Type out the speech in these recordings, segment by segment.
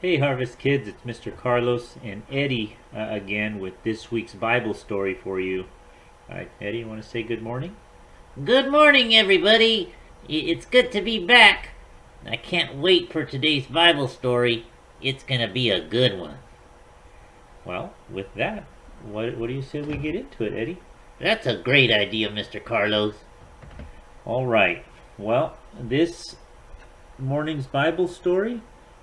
Hey Harvest Kids, it's Mr. Carlos and Eddie again with this week's Bible story for you. Alright, Eddie, you want to say good morning? Good morning, everybody. It's good to be back. I can't wait for today's Bible story. It's going to be a good one. Well, with that, what do you say we get into it, Eddie? That's a great idea, Mr. Carlos. Alright, well, this morning's Bible story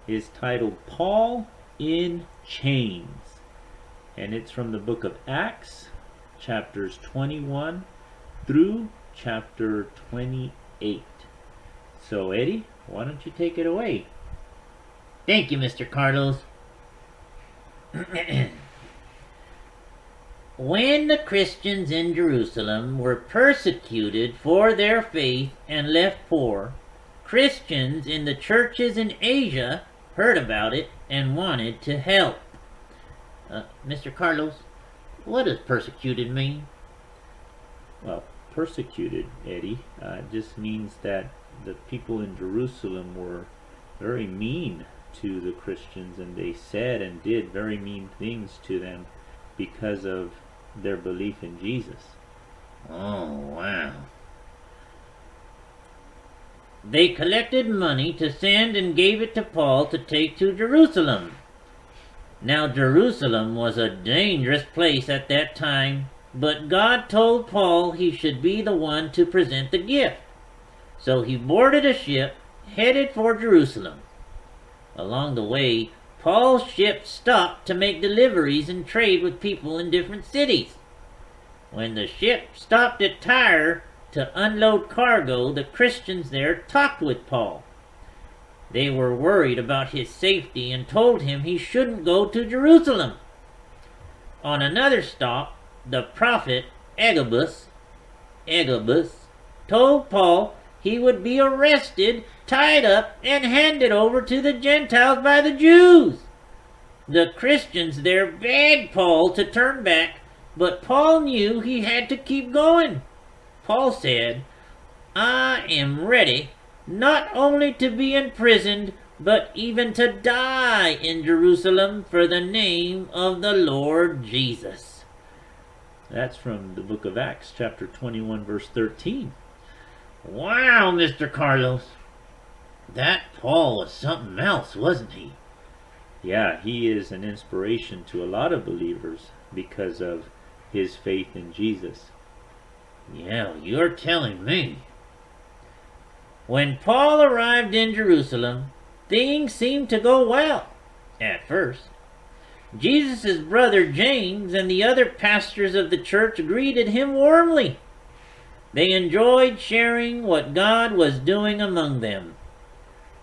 is titled Paul in Chains. And it's from the book of Acts, chapters 21 through chapter 28. So, Eddie, why don't you take it away? Thank you, Mr. Carlos. When the Christians in Jerusalem were persecuted for their faith and left poor, Christians in the churches in Asia heard about it and wanted to help. Mr. Carlos, what does persecuted mean? Well, persecuted, Eddie, just means that the people in Jerusalem were very mean to the Christians, and they said and did very mean things to them because of their belief in Jesus. Oh, wow. They collected money to send and gave it to Paul to take to Jerusalem. Now Jerusalem was a dangerous place at that time, but God told Paul he should be the one to present the gift. So he boarded a ship headed for Jerusalem. Along the way, Paul's ship stopped to make deliveries and trade with people in different cities. When the ship stopped at Tyre to unload cargo, the Christians there talked with Paul. They were worried about his safety and told him he shouldn't go to Jerusalem. On another stop, the prophet Agabus told Paul he would be arrested, tied up, and handed over to the Gentiles by the Jews. The Christians there begged Paul to turn back, but Paul knew he had to keep going. Paul said, "I am ready not only to be imprisoned, but even to die in Jerusalem for the name of the Lord Jesus." That's from the book of Acts, chapter 21, verse 13. Wow, Mr. Carlos. That Paul was something else, wasn't he? Yeah, he is an inspiration to a lot of believers because of his faith in Jesus. Yeah, you're telling me. When Paul arrived in Jerusalem, things seemed to go well, at first. Jesus' brother James and the other pastors of the church greeted him warmly. They enjoyed sharing what God was doing among them.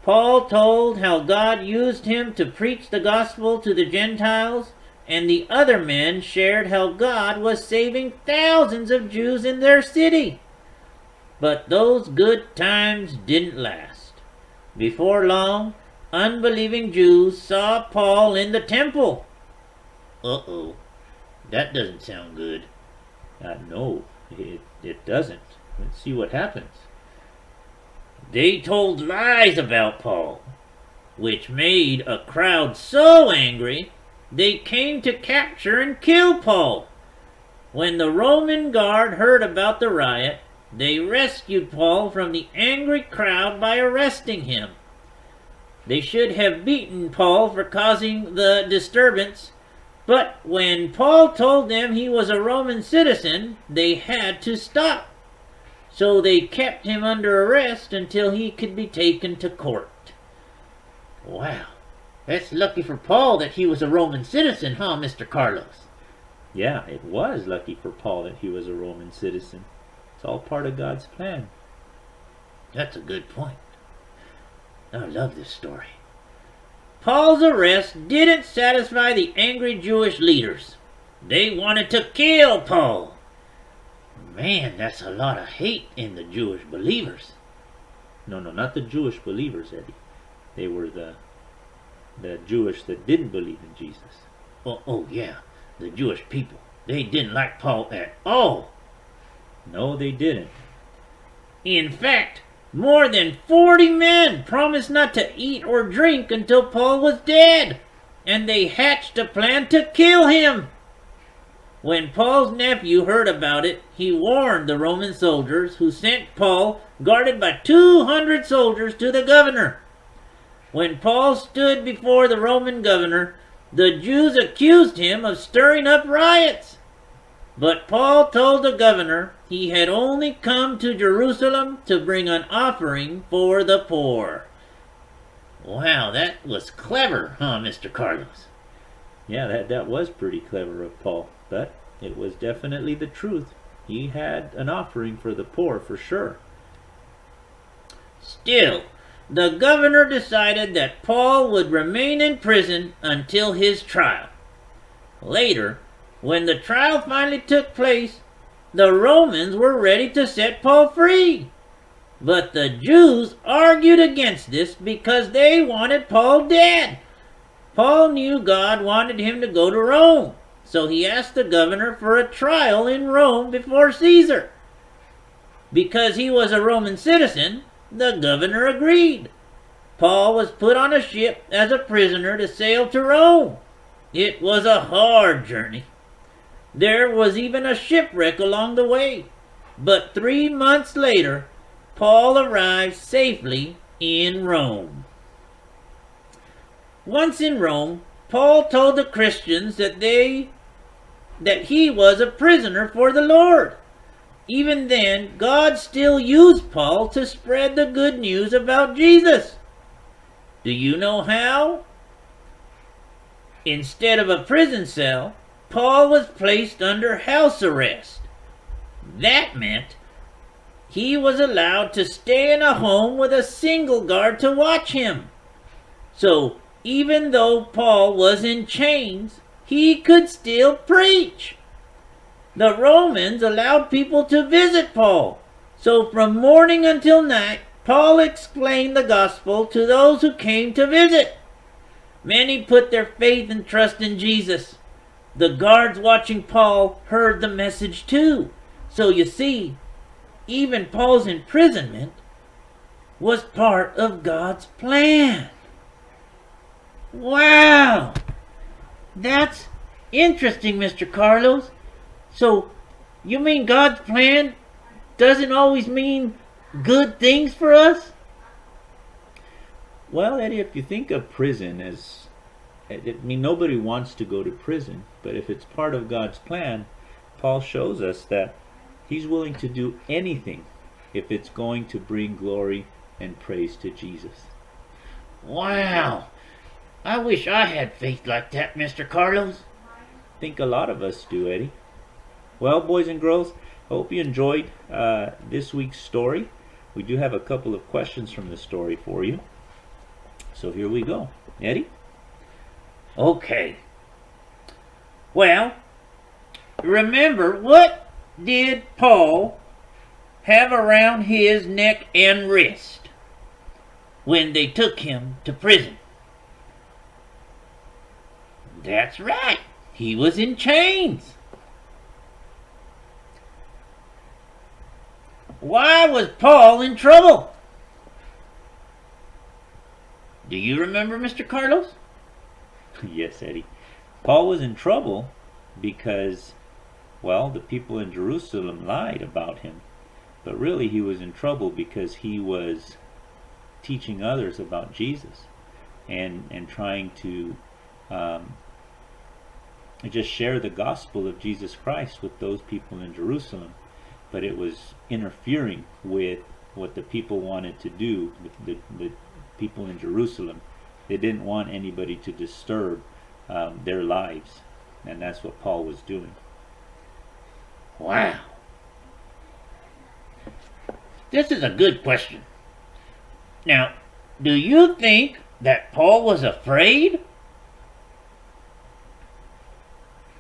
Paul told how God used him to preach the gospel to the Gentiles, and the other men shared how God was saving thousands of Jews in their city. But those good times didn't last. Before long, unbelieving Jews saw Paul in the temple. Uh-oh, that doesn't sound good. No, it doesn't. Let's see what happens. They told lies about Paul, which made a crowd so angry they came to capture and kill Paul. When the Roman guard heard about the riot, they rescued Paul from the angry crowd by arresting him. They should have beaten Paul for causing the disturbance, but when Paul told them he was a Roman citizen, they had to stop. So they kept him under arrest until he could be taken to court. Wow. That's lucky for Paul that he was a Roman citizen, huh, Mr. Carlos? Yeah, it was lucky for Paul that he was a Roman citizen. It's all part of God's plan. That's a good point. I love this story. Paul's arrest didn't satisfy the angry Jewish leaders. They wanted to kill Paul. Man, that's a lot of hate in the Jewish believers. No, not the Jewish believers, Eddie. They were the Jewish that didn't believe in Jesus. Oh yeah, the Jewish people. They didn't like Paul at all. No, they didn't. In fact, More than 40 men promised not to eat or drink until Paul was dead, and they hatched a plan to kill him. When Paul's nephew heard about it, he warned the Roman soldiers, who sent Paul, guarded by 200 soldiers, to the governor. When Paul stood before the Roman governor, the Jews accused him of stirring up riots. But Paul told the governor he had only come to Jerusalem to bring an offering for the poor. Wow, that was clever, huh, Mr. Carlos? Yeah, that was pretty clever of Paul, but it was definitely the truth. He had an offering for the poor, for sure. Still, the governor decided that Paul would remain in prison until his trial. Later, when the trial finally took place, the Romans were ready to set Paul free. But the Jews argued against this because they wanted Paul dead. Paul knew God wanted him to go to Rome, so he asked the governor for a trial in Rome before Caesar. Because he was a Roman citizen, the governor agreed. Paul was put on a ship as a prisoner to sail to Rome. It was a hard journey. There was even a shipwreck along the way. But 3 months later, Paul arrived safely in Rome. Once in Rome, Paul told the Christians that he was a prisoner for the Lord. Even then, God still used Paul to spread the good news about Jesus. Do you know how? Instead of a prison cell, Paul was placed under house arrest. That meant he was allowed to stay in a home with a single guard to watch him. So, even though Paul was in chains, he could still preach. The Romans allowed people to visit Paul. So from morning until night, Paul explained the gospel to those who came to visit. Many put their faith and trust in Jesus. The guards watching Paul heard the message too. So you see, even Paul's imprisonment was part of God's plan. Wow! That's interesting, Mr. Carlos. So, you mean God's plan doesn't always mean good things for us? Well, Eddie, if you think of prison as, nobody wants to go to prison, but if it's part of God's plan, Paul shows us that he's willing to do anything if it's going to bring glory and praise to Jesus. Wow! I wish I had faith like that, Mr. Carlos. I think a lot of us do, Eddie. Well, boys and girls, I hope you enjoyed this week's story. We do have a couple of questions from the story for you. So here we go. Eddie? Okay. Well, remember, what did Paul have around his neck and wrist when they took him to prison? That's right. He was in chains. Why was Paul in trouble? Do you remember, Mr. Carlos? Yes, Eddie. Paul was in trouble because, well, the people in Jerusalem lied about him. But really he was in trouble because he was teaching others about Jesus and trying to just share the gospel of Jesus Christ with those people in Jerusalem. But it was interfering with what the people wanted to do, the people in Jerusalem. They didn't want anybody to disturb their lives, and that's what Paul was doing. Wow. This is a good question. Now, do you think that Paul was afraid?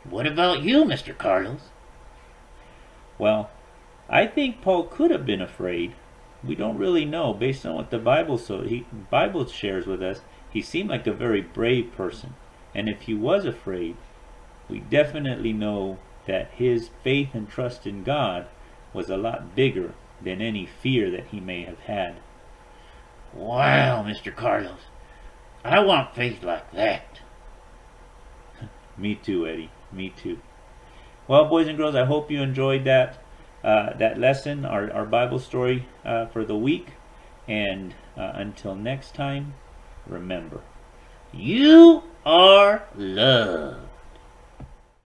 What about you, Mr. Carlos? Well, I think Paul could have been afraid. We don't really know. Based on what the Bible shares with us, he seemed like a very brave person. And if he was afraid, we definitely know that his faith and trust in God was a lot bigger than any fear that he may have had. Wow, Mr. Carlos, I want faith like that. Me too, Eddie. Me too. Well, boys and girls, I hope you enjoyed that lesson, our Bible story for the week. And until next time, remember, You are loved.